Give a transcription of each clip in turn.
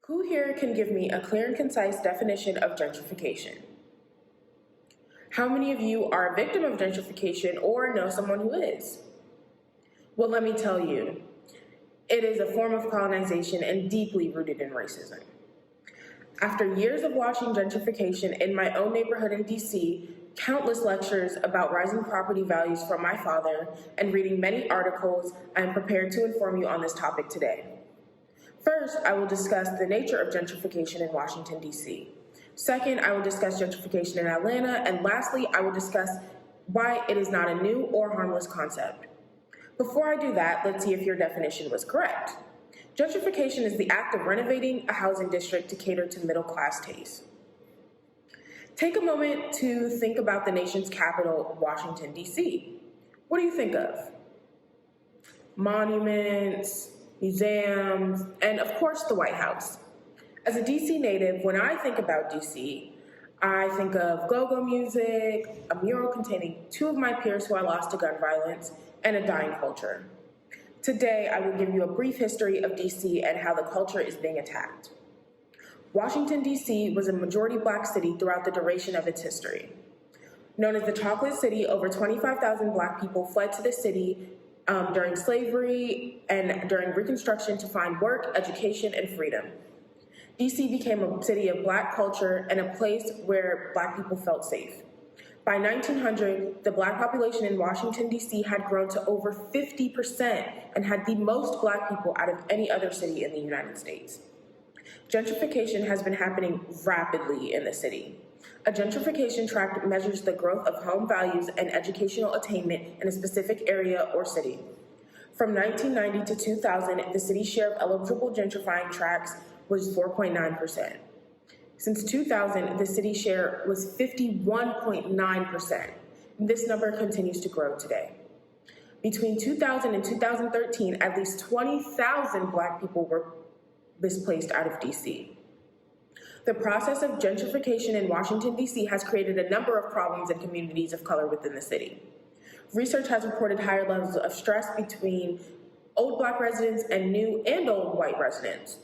Who here can give me a clear and concise definition of gentrification? How many of you are a victim of gentrification or know someone who is? Well, let me tell you, it is a form of colonization and deeply rooted in racism. After years of watching gentrification in my own neighborhood in DC, countless lectures about rising property values from my father, and reading many articles, I am prepared to inform you on this topic today. First, I will discuss the nature of gentrification in Washington, D.C. Second, I will discuss gentrification in Atlanta, and lastly, I will discuss why it is not a new or harmless concept. Before I do that, let's see if your definition was correct. Gentrification is the act of renovating a housing district to cater to middle-class tastes. Take a moment to think about the nation's capital, Washington, D.C. What do you think of? Monuments, museums, and of course the White House. As a DC native, when I think about DC, I think of go-go music, a mural containing two of my peers who I lost to gun violence, and a dying culture. Today, I will give you a brief history of DC and how the culture is being attacked. Washington, D.C. was a majority Black city throughout the duration of its history. Known as the Chocolate City, over 25,000 Black people fled to the city during slavery and during Reconstruction to find work, education, and freedom. DC became a city of Black culture and a place where Black people felt safe. By 1900, the Black population in Washington, D.C. had grown to over 50% and had the most Black people out of any other city in the United States. Gentrification has been happening rapidly in the city. A gentrification tract measures the growth of home values and educational attainment in a specific area or city. From 1990 to 2000, the city's share of eligible gentrifying tracts was 4.9%. Since 2000, the city's share was 51.9%. This number continues to grow today. Between 2000 and 2013, at least 20,000 Black people were displaced out of DC. The process of gentrification in Washington, D.C. has created a number of problems in communities of color within the city. Research has reported higher levels of stress between old Black residents and new and old white residents.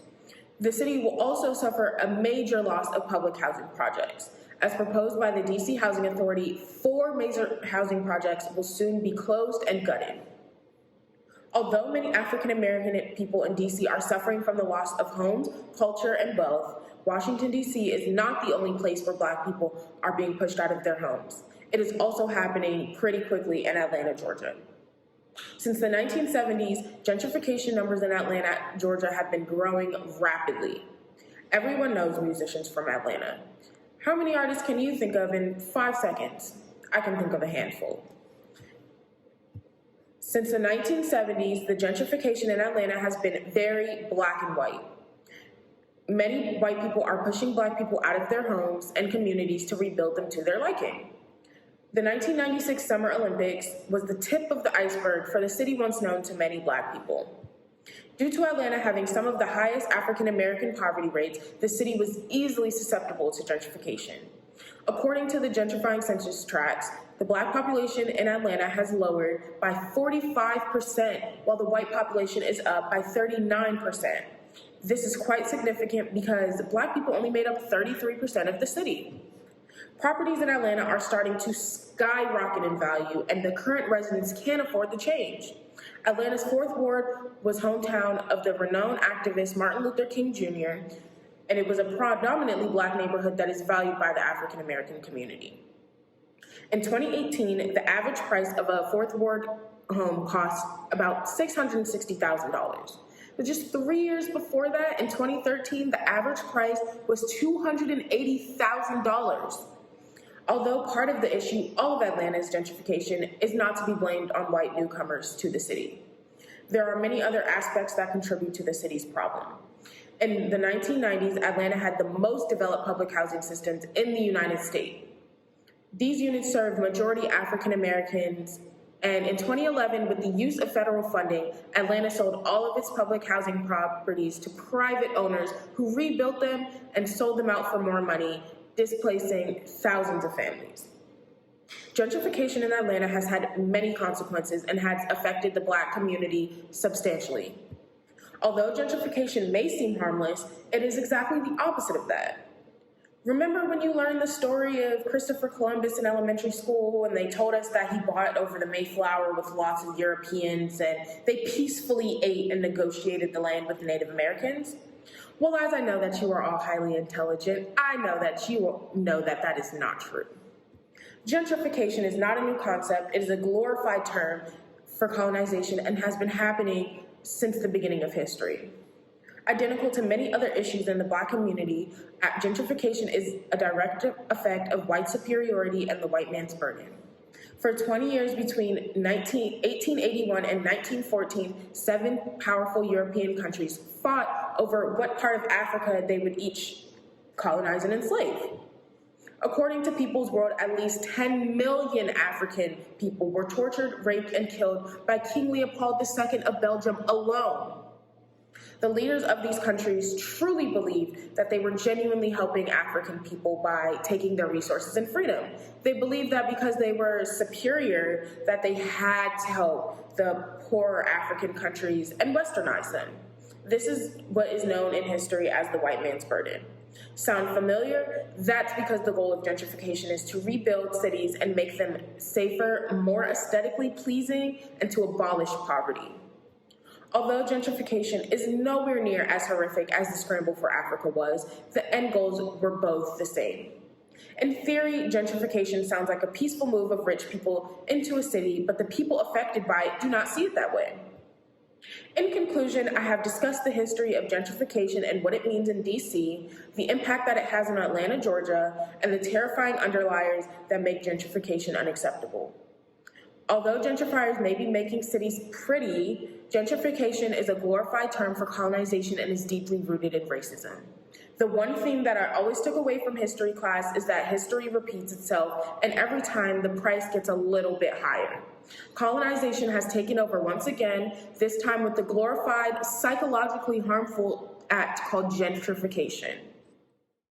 The city will also suffer a major loss of public housing projects. As proposed by the D.C. Housing Authority, 4 major housing projects will soon be closed and gutted. Although many African American people in D.C. are suffering from the loss of homes, culture, and wealth, Washington, D.C. is not the only place where Black people are being pushed out of their homes. It is also happening pretty quickly in Atlanta, Georgia. Since the 1970s, gentrification numbers in Atlanta, Georgia have been growing rapidly. Everyone knows musicians from Atlanta. How many artists can you think of in 5 seconds? I can think of a handful. Since the 1970s, the gentrification in Atlanta has been very Black and white. Many white people are pushing Black people out of their homes and communities to rebuild them to their liking. The 1996 Summer Olympics was the tip of the iceberg for the city once known to many Black people. Due to Atlanta having some of the highest African American poverty rates, the city was easily susceptible to gentrification. According to the gentrifying census tracts, the Black population in Atlanta has lowered by 45%, while the white population is up by 39%. This is quite significant because Black people only made up 33% of the city. Properties in Atlanta are starting to skyrocket in value, and the current residents can't afford the change. Atlanta's 4th Ward was hometown of the renowned activist Martin Luther King Jr., and it was a predominantly Black neighborhood that is valued by the African American community. In 2018, the average price of a 4th Ward home cost about $660,000. But just 3 years before that, in 2013, the average price was $280,000. Although part of the issue, all of Atlanta's gentrification is not to be blamed on white newcomers to the city. There are many other aspects that contribute to the city's problem. In the 1990s, Atlanta had the most developed public housing systems in the United States. These units served majority African Americans, and in 2011, with the use of federal funding, Atlanta sold all of its public housing properties to private owners who rebuilt them and sold them out for more money, displacing thousands of families. Gentrification in Atlanta has had many consequences and has affected the Black community substantially. Although gentrification may seem harmless, it is exactly the opposite of that. Remember when you learned the story of Christopher Columbus in elementary school and they told us that he brought over the Mayflower with lots of Europeans and they peacefully ate and negotiated the land with the Native Americans? Well, as I know that you are all highly intelligent, I know that you will know that that is not true. Gentrification is not a new concept, it is a glorified term for colonization and has been happening since the beginning of history. Identical to many other issues in the Black community, gentrification is a direct effect of white superiority and the white man's burden. For 20 years between 1881 and 1914, 7 powerful European countries fought over what part of Africa they would each colonize and enslave. According to People's World, at least 10 million African people were tortured, raped, and killed by King Leopold II of Belgium alone. The leaders of these countries truly believed that they were genuinely helping African people by taking their resources and freedom. They believed that because they were superior, that they had to help the poorer African countries and westernize them. This is what is known in history as the white man's burden. Sound familiar? That's because the goal of gentrification is to rebuild cities and make them safer, more aesthetically pleasing, and to abolish poverty. Although gentrification is nowhere near as horrific as the scramble for Africa was, the end goals were both the same. In theory, gentrification sounds like a peaceful move of rich people into a city, but the people affected by it do not see it that way. In conclusion, I have discussed the history of gentrification and what it means in DC, the impact that it has in Atlanta, Georgia, and the terrifying underliers that make gentrification unacceptable. Although gentrifiers may be making cities pretty, gentrification is a glorified term for colonization and is deeply rooted in racism. The one thing that I always took away from history class is that history repeats itself, and every time the price gets a little bit higher. Colonization has taken over once again, this time with the glorified, psychologically harmful act called gentrification.